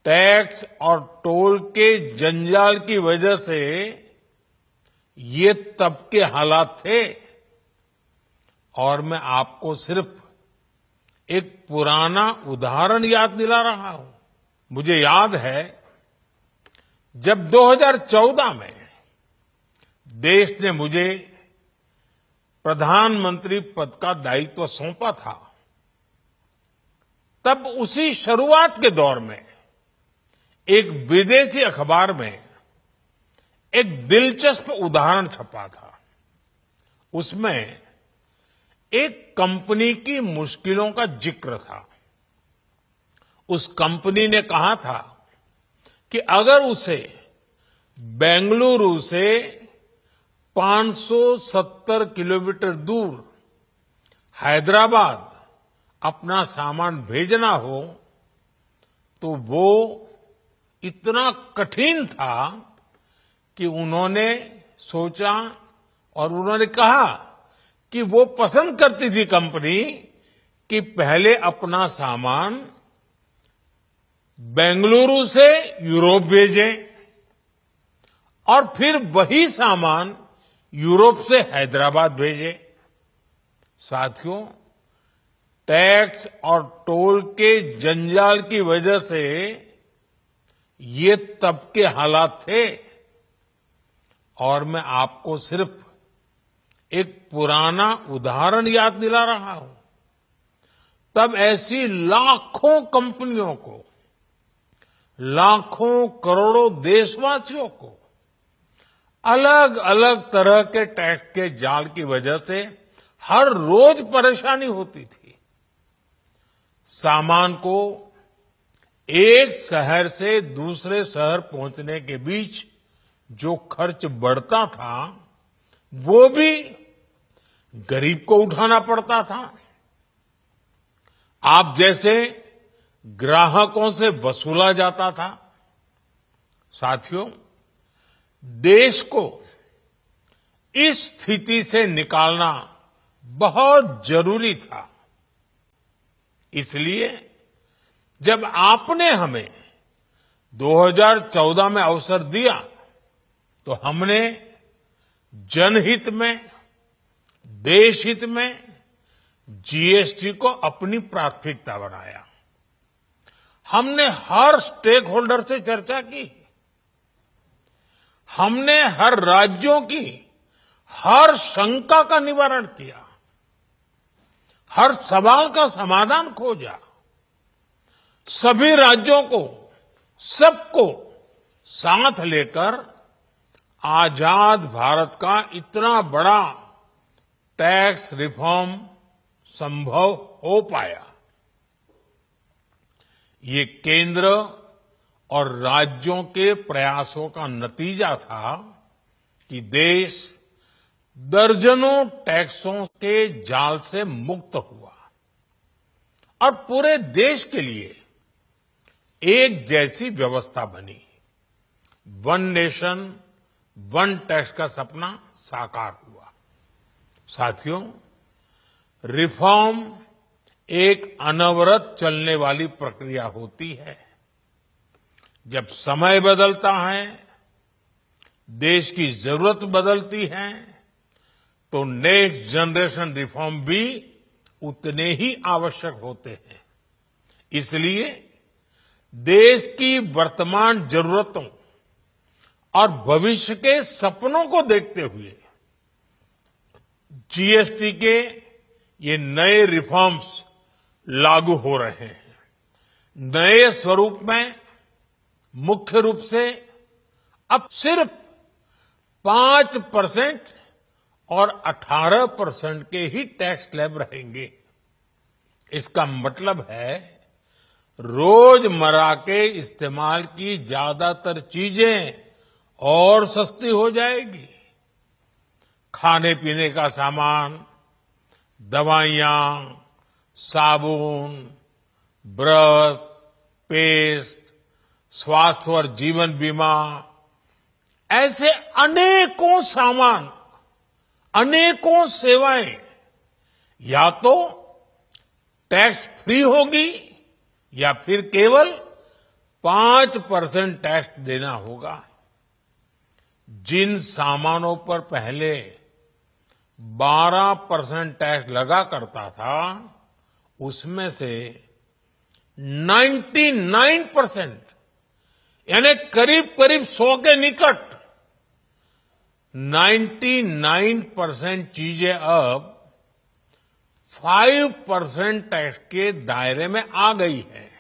Tax और toll के जंजाल की वजह से ये तब के हालात थे और मैं आपको सिर्फ एक पुराना उदाहरण याद दिला रहा हूं। मुझे याद है जब 2014 में देश ने मुझे प्रधानमंत्री पद का दायित्व सौंपा था, तब उसी शुरुआत के दौर में एक विदेशी अखबार में एक दिलचस्प उदाहरण छपा था। उसमें एक कंपनी की मुश्किलों का जिक्र था। उस कंपनी ने कहा था कि अगर उसे बेंगलुरु से 570 किलोमीटर दूर हैदराबाद अपना सामान भेजना हो तो वो इतना कठिन था कि उन्होंने सोचा और उन्होंने कहा कि वो पसंद करती थी कंपनी कि पहले अपना सामान बेंगलुरु से यूरोप भेजें और फिर वही सामान यूरोप से हैदराबाद भेजें। साथियों, टैक्स और टोल के जंजाल की वजह से ये तब के हालात थे और मैं आपको सिर्फ एक पुराना उदाहरण याद दिला रहा हूं। तब ऐसी लाखों कंपनियों को, लाखों करोड़ों देशवासियों को अलग अलग तरह के टैक्स के जाल की वजह से हर रोज परेशानी होती थी। सामान को एक शहर से दूसरे शहर पहुंचने के बीच जो खर्च बढ़ता था वो भी गरीब को उठाना पड़ता था। आप जैसे ग्राहकों से वसूला जाता था। साथियों, देश को इस स्थिति से निकालना बहुत जरूरी था। इसलिए जब आपने हमें 2014 में अवसर दिया तो हमने जनहित में, देशहित में जीएसटी को अपनी प्राथमिकता बनाया। हमने हर स्टेक होल्डर से चर्चा की। हमने हर राज्यों की हर शंका का निवारण किया, हर सवाल का समाधान खोजा। सभी राज्यों को, सबको साथ लेकर आजाद भारत का इतना बड़ा टैक्स रिफॉर्म संभव हो पाया। ये केंद्र और राज्यों के प्रयासों का नतीजा था कि देश दर्जनों टैक्सों के जाल से मुक्त हुआ और पूरे देश के लिए एक जैसी व्यवस्था बनी। वन नेशन वन टैक्स का सपना साकार हुआ। साथियों, रिफॉर्म एक अनवरत चलने वाली प्रक्रिया होती है। जब समय बदलता है, देश की जरूरत बदलती है, तो नेक्स्ट जनरेशन रिफॉर्म भी उतने ही आवश्यक होते हैं। इसलिए देश की वर्तमान जरूरतों और भविष्य के सपनों को देखते हुए जीएसटी के ये नए रिफॉर्म्स लागू हो रहे हैं। नए स्वरूप में मुख्य रूप से अब सिर्फ 5% और 18% के ही टैक्स स्लैब रहेंगे। इसका मतलब है रोजमर्रा के इस्तेमाल की ज्यादातर चीजें और सस्ती हो जाएगी। खाने पीने का सामान, दवाइयां, साबुन, ब्रश, पेस्ट, स्वास्थ्य और जीवन बीमा, ऐसे अनेकों सामान, अनेकों सेवाएं या तो टैक्स फ्री होगी या फिर केवल 5% टैक्स देना होगा। जिन सामानों पर पहले 12% टैक्स लगा करता था, उसमें से 99% यानी करीब करीब 100 के निकट 99% चीजें अब 5% टैक्स के दायरे में आ गई है।